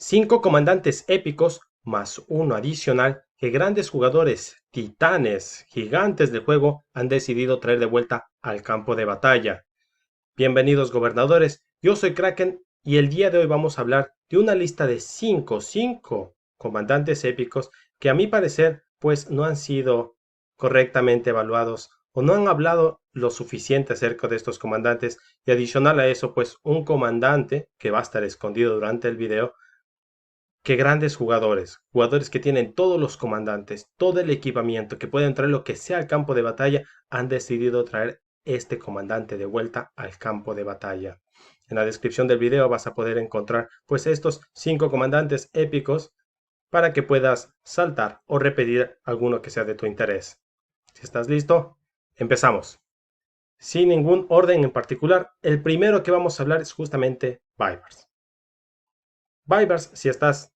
5 comandantes épicos más uno adicional que grandes jugadores, titanes, gigantes del juego han decidido traer de vuelta al campo de batalla. Bienvenidos gobernadores, yo soy Kraken y el día de hoy vamos a hablar de una lista de 5 comandantes épicos que a mi parecer pues no han sido correctamente evaluados o no han hablado lo suficiente acerca de estos comandantes, y adicional a eso pues un comandante que va a estar escondido durante el video. Qué grandes jugadores, jugadores que tienen todos los comandantes, todo el equipamiento, que pueden traer lo que sea al campo de batalla, han decidido traer este comandante de vuelta al campo de batalla. En la descripción del video vas a poder encontrar pues estos 5 comandantes épicos para que puedas saltar o repetir alguno que sea de tu interés. Si estás listo, empezamos. Sin ningún orden en particular, el primero que vamos a hablar es justamente Baibars. Baibars, si estás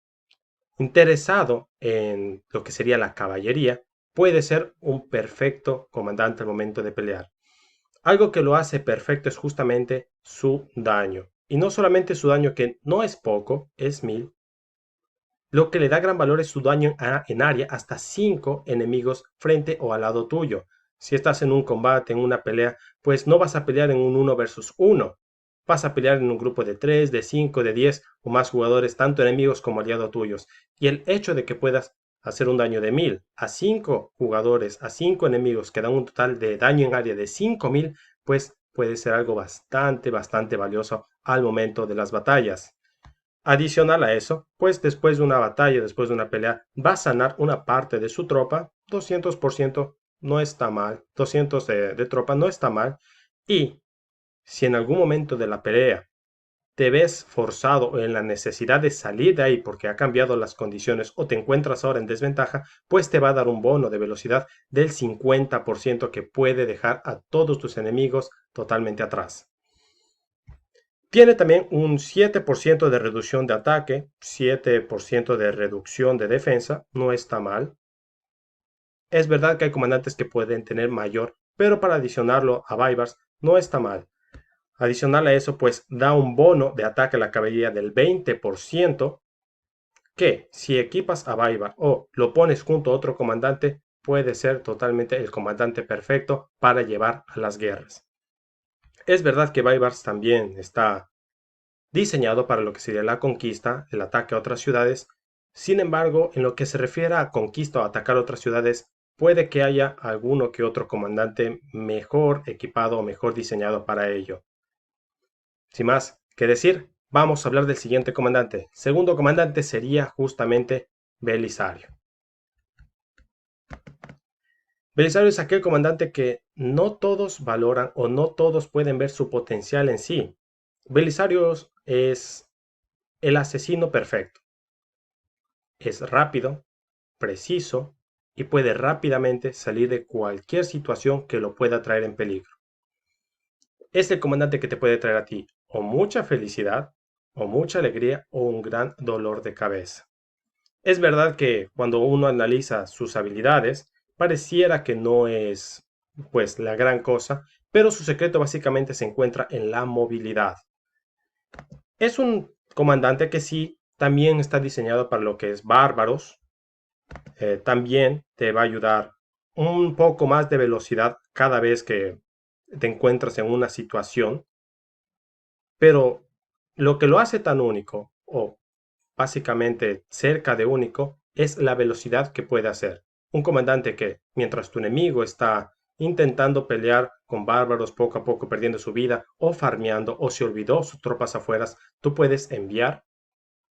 interesado en lo que sería la caballería, puede ser un perfecto comandante al momento de pelear. Algo que lo hace perfecto es justamente su daño. Y no solamente su daño, que no es poco, es 1000. Lo que le da gran valor es su daño en área hasta 5 enemigos frente o al lado tuyo. Si estás en un combate, en una pelea, pues no vas a pelear en un 1 versus 1. Vas a pelear en un grupo de 3, de 5, de 10 o más jugadores, tanto enemigos como aliados tuyos. Y el hecho de que puedas hacer un daño de 1000 a 5 jugadores, a 5 enemigos, que dan un total de daño en área de 5000, pues puede ser algo bastante valioso al momento de las batallas. Adicional a eso, pues después de una batalla, después de una pelea, va a sanar una parte de su tropa. 200% no está mal, 200 de tropa no está mal. Y si en algún momento de la pelea te ves forzado o en la necesidad de salir de ahí porque ha cambiado las condiciones o te encuentras ahora en desventaja, pues te va a dar un bono de velocidad del 50% que puede dejar a todos tus enemigos totalmente atrás. Tiene también un 7% de reducción de ataque, 7% de reducción de defensa, no está mal. Es verdad que hay comandantes que pueden tener mayor, pero para adicionarlo a Baibars no está mal. Adicional a eso, pues da un bono de ataque a la caballería del 20%, que si equipas a Baibars o lo pones junto a otro comandante, puede ser totalmente el comandante perfecto para llevar a las guerras. Es verdad que Baibars también está diseñado para lo que sería la conquista, el ataque a otras ciudades. Sin embargo, en lo que se refiere a conquista o atacar otras ciudades, puede que haya alguno que otro comandante mejor equipado o mejor diseñado para ello. Sin más que decir, vamos a hablar del siguiente comandante. El segundo comandante sería justamente Belisario. Belisario es aquel comandante que no todos valoran o no todos pueden ver su potencial en sí. Belisario es el asesino perfecto. Es rápido, preciso y puede rápidamente salir de cualquier situación que lo pueda traer en peligro. Es el comandante que te puede traer a ti o mucha felicidad, o mucha alegría, o un gran dolor de cabeza. Es verdad que cuando uno analiza sus habilidades, pareciera que no es pues la gran cosa, pero su secreto básicamente se encuentra en la movilidad. Es un comandante que sí también está diseñado para lo que es bárbaros. También te va a ayudar un poco más de velocidad cada vez que te encuentras en una situación, pero lo que lo hace tan único, o básicamente cerca de único, es la velocidad que puede hacer. Un comandante que, mientras tu enemigo está intentando pelear con bárbaros poco a poco perdiendo su vida, o farmeando, o se olvidó sus tropas afuera, tú puedes enviar,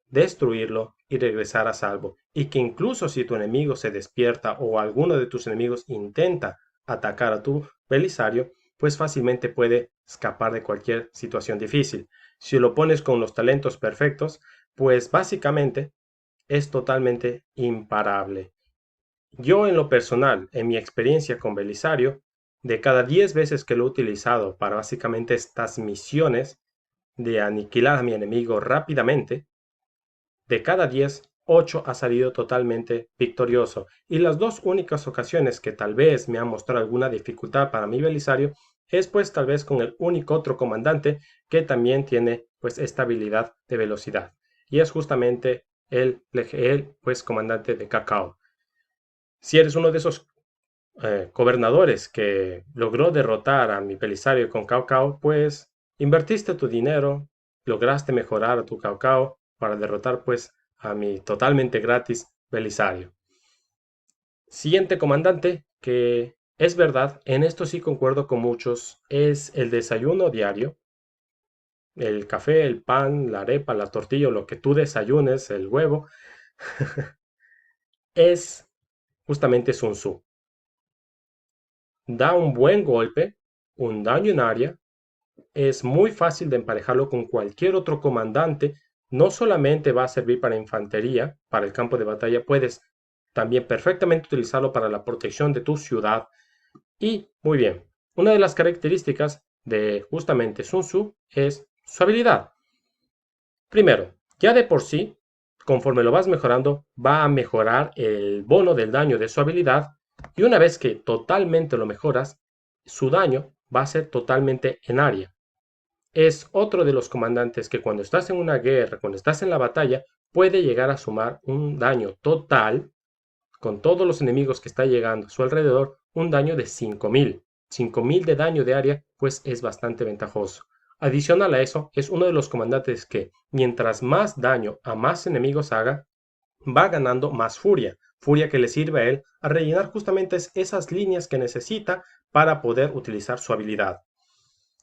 destruirlo y regresar a salvo. Y que incluso si tu enemigo se despierta o alguno de tus enemigos intenta atacar a tu Belisario, pues fácilmente puede escapar de cualquier situación difícil. Si lo pones con los talentos perfectos, pues básicamente es totalmente imparable. Yo en lo personal, en mi experiencia con Belisario, de cada 10 veces que lo he utilizado para básicamente estas misiones de aniquilar a mi enemigo rápidamente, de cada 10, 8 ha salido totalmente victorioso. Y las dos únicas ocasiones que tal vez me han mostrado alguna dificultad para mi Belisario es pues tal vez con el único otro comandante que también tiene pues esta habilidad de velocidad. y es justamente el pues, comandante de Cao. Si eres uno de esos gobernadores que logró derrotar a mi Belisario con Cao, pues invertiste tu dinero, lograste mejorar a tu Cao para derrotar pues a mi totalmente gratis Belisario. Siguiente comandante, que es verdad, en esto sí concuerdo con muchos, es el desayuno diario, el café, el pan, la arepa, la tortilla, lo que tú desayunes, el huevo, es justamente Sun Tzu. Da un buen golpe, un daño en área, es muy fácil de emparejarlo con cualquier otro comandante, no solamente va a servir para infantería, para el campo de batalla, puedes también perfectamente utilizarlo para la protección de tu ciudad. Y muy bien, una de las características de justamente Sun Tzu es su habilidad. Primero, ya de por sí, conforme lo vas mejorando, va a mejorar el bono del daño de su habilidad. Y una vez que totalmente lo mejoras, su daño va a ser totalmente en área. Es otro de los comandantes que cuando estás en una guerra, cuando estás en la batalla, puede llegar a sumar un daño total con todos los enemigos que está llegando a su alrededor, un daño de 5000. 5000 de daño de área, pues es bastante ventajoso. Adicional a eso, es uno de los comandantes que, mientras más daño a más enemigos haga, va ganando más furia. Furia que le sirve a él a rellenar justamente esas líneas que necesita para poder utilizar su habilidad.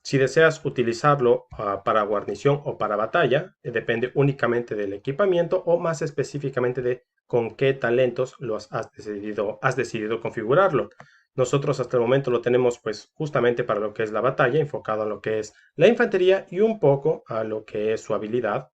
Si deseas utilizarlo para guarnición o para batalla, depende únicamente del equipamiento o más específicamente de con qué talentos has decidido configurarlo. Nosotros hasta el momento lo tenemos pues justamente para lo que es la batalla, enfocado a lo que es la infantería y un poco a lo que es su habilidad.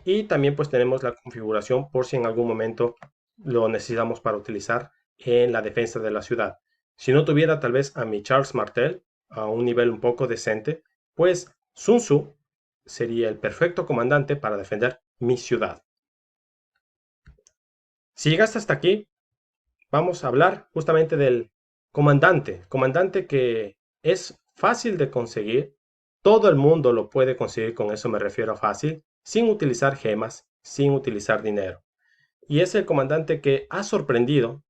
Y también pues tenemos la configuración por si en algún momento lo necesitamos para utilizar en la defensa de la ciudad. Si no tuviera tal vez a mi Charles Martel a un nivel un poco decente, pues Sun Tzu sería el perfecto comandante para defender mi ciudad. Si llegaste hasta aquí, vamos a hablar justamente del comandante que es fácil de conseguir, todo el mundo lo puede conseguir, con eso me refiero a fácil, sin utilizar gemas, sin utilizar dinero. Y es el comandante que ha sorprendido,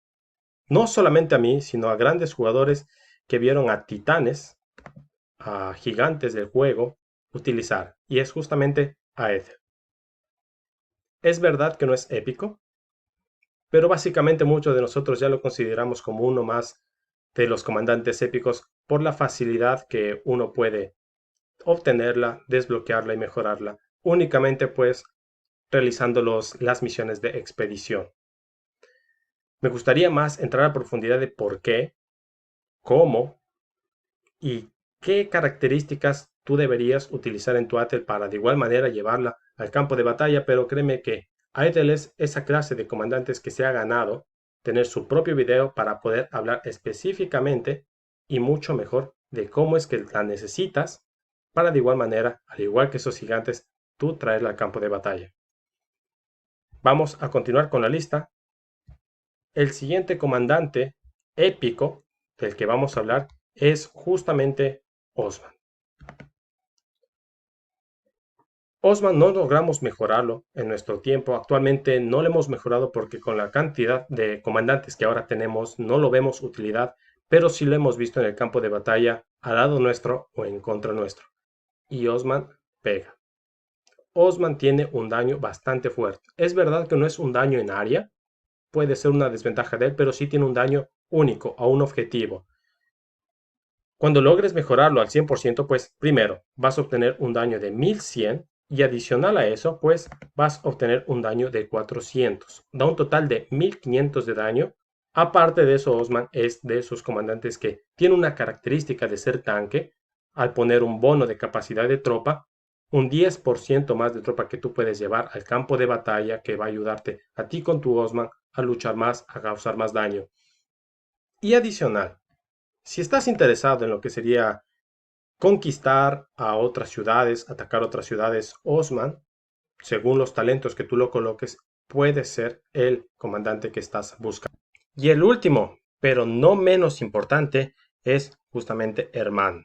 no solamente a mí, sino a grandes jugadores que vieron a titanes, a gigantes del juego, utilizar. Y es justamente Aether. Es verdad que no es épico, pero básicamente muchos de nosotros ya lo consideramos como uno más de los comandantes épicos por la facilidad que uno puede obtenerla, desbloquearla y mejorarla, únicamente pues realizando las misiones de expedición. Me gustaría más entrar a profundidad de por qué, cómo y qué características tú deberías utilizar en tu Aether para de igual manera llevarla al campo de batalla, pero créeme que Aether es esa clase de comandantes que se ha ganado tener su propio video para poder hablar específicamente y mucho mejor de cómo es que la necesitas para de igual manera, al igual que esos gigantes, tú traerla al campo de batalla. Vamos a continuar con la lista. El siguiente comandante épico del que vamos a hablar es justamente Osman. Osman no logramos mejorarlo en nuestro tiempo. Actualmente no lo hemos mejorado porque con la cantidad de comandantes que ahora tenemos no lo vemos utilidad, pero sí lo hemos visto en el campo de batalla al lado nuestro o en contra nuestro. Y Osman pega. Osman tiene un daño bastante fuerte. Es verdad que no es un daño en área, puede ser una desventaja de él, pero sí tiene un daño único a un objetivo. Cuando logres mejorarlo al 100%, pues primero vas a obtener un daño de 1100 y adicional a eso, pues vas a obtener un daño de 400. Da un total de 1500 de daño. Aparte de eso, Osman es de esos comandantes que tiene una característica de ser tanque. Al poner un bono de capacidad de tropa, un 10% más de tropa que tú puedes llevar al campo de batalla, que va a ayudarte a ti con tu Osman a luchar más, a causar más daño. Y adicional, si estás interesado en lo que sería conquistar a otras ciudades, atacar otras ciudades, Osman, según los talentos que tú lo coloques, puede ser el comandante que estás buscando. Y el último, pero no menos importante, es justamente Herman.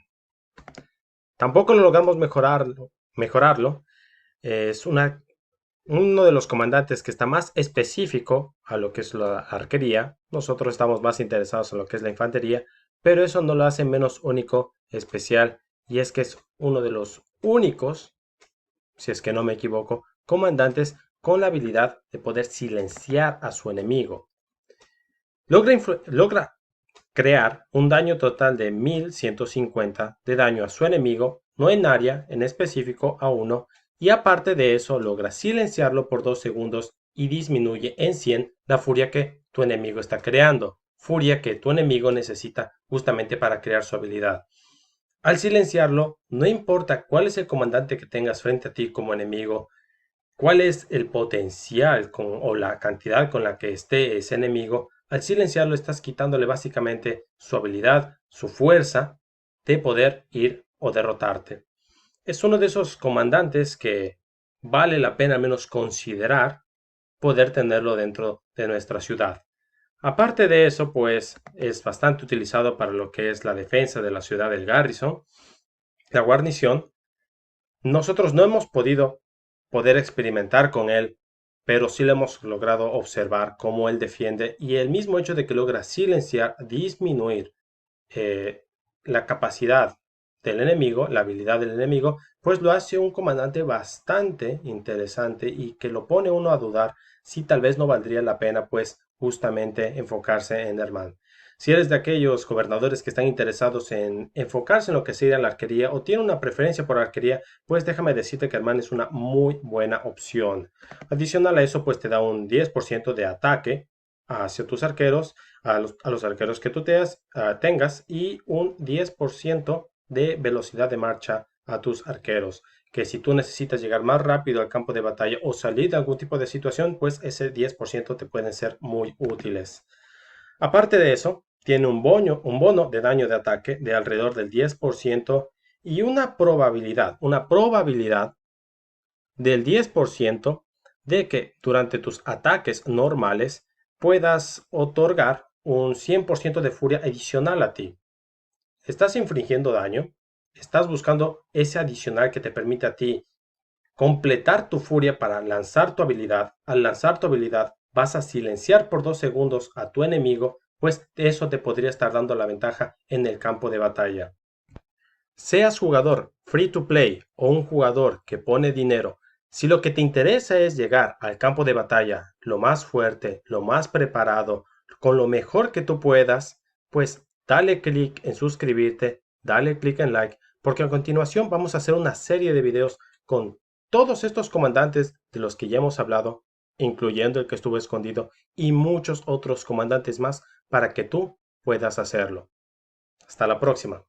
Tampoco lo logramos mejorarlo. Es una Uno de los comandantes que está más específico a lo que es la arquería, nosotros estamos más interesados en lo que es la infantería, pero eso no lo hace menos único, especial, y es que es uno de los únicos, si es que no me equivoco, comandantes con la habilidad de poder silenciar a su enemigo. Logra crear un daño total de 1150 de daño a su enemigo, no en área, en específico a uno, y aparte de eso logra silenciarlo por 2 segundos y disminuye en 100 la furia que tu enemigo está creando, furia que tu enemigo necesita justamente para crear su habilidad. Al silenciarlo, no importa cuál es el comandante que tengas frente a ti como enemigo, cuál es el potencial o la cantidad con la que esté ese enemigo, al silenciarlo estás quitándole básicamente su habilidad, su fuerza de poder ir o derrotarte. Es uno de esos comandantes que vale la pena al menos considerar poder tenerlo dentro de nuestra ciudad. Aparte de eso, pues es bastante utilizado para lo que es la defensa de la ciudad del Garrison, la guarnición. Nosotros no hemos podido poder experimentar con él, pero sí le hemos logrado observar cómo él defiende, y el mismo hecho de que logra silenciar, disminuir eh, la capacidad del enemigo, la habilidad del enemigo, pues lo hace un comandante bastante interesante y que lo pone uno a dudar si tal vez no valdría la pena pues justamente enfocarse en Herman. Si eres de aquellos gobernadores que están interesados en enfocarse en lo que sería la arquería o tienen una preferencia por arquería, pues déjame decirte que Herman es una muy buena opción. Adicional a eso, pues te da un 10% de ataque hacia tus arqueros, a los arqueros que tú tengas, y un 10% de velocidad de marcha a tus arqueros, que si tú necesitas llegar más rápido al campo de batalla o salir de algún tipo de situación, pues ese 10% te pueden ser muy útiles. Aparte de eso, tiene un bono de daño de ataque de alrededor del 10% y una probabilidad del 10% de que durante tus ataques normales puedas otorgar un 100% de furia adicional a ti. ¿Estás infringiendo daño? ¿Estás buscando ese adicional que te permite a ti completar tu furia para lanzar tu habilidad? Al lanzar tu habilidad vas a silenciar por 2 segundos a tu enemigo, pues eso te podría estar dando la ventaja en el campo de batalla. Seas jugador free to play o un jugador que pone dinero, si lo que te interesa es llegar al campo de batalla lo más fuerte, lo más preparado, con lo mejor que tú puedas, pues dale clic en suscribirte, dale clic en like, porque a continuación vamos a hacer una serie de videos con todos estos comandantes de los que ya hemos hablado, incluyendo el que estuvo escondido, y muchos otros comandantes más para que tú puedas hacerlo. Hasta la próxima.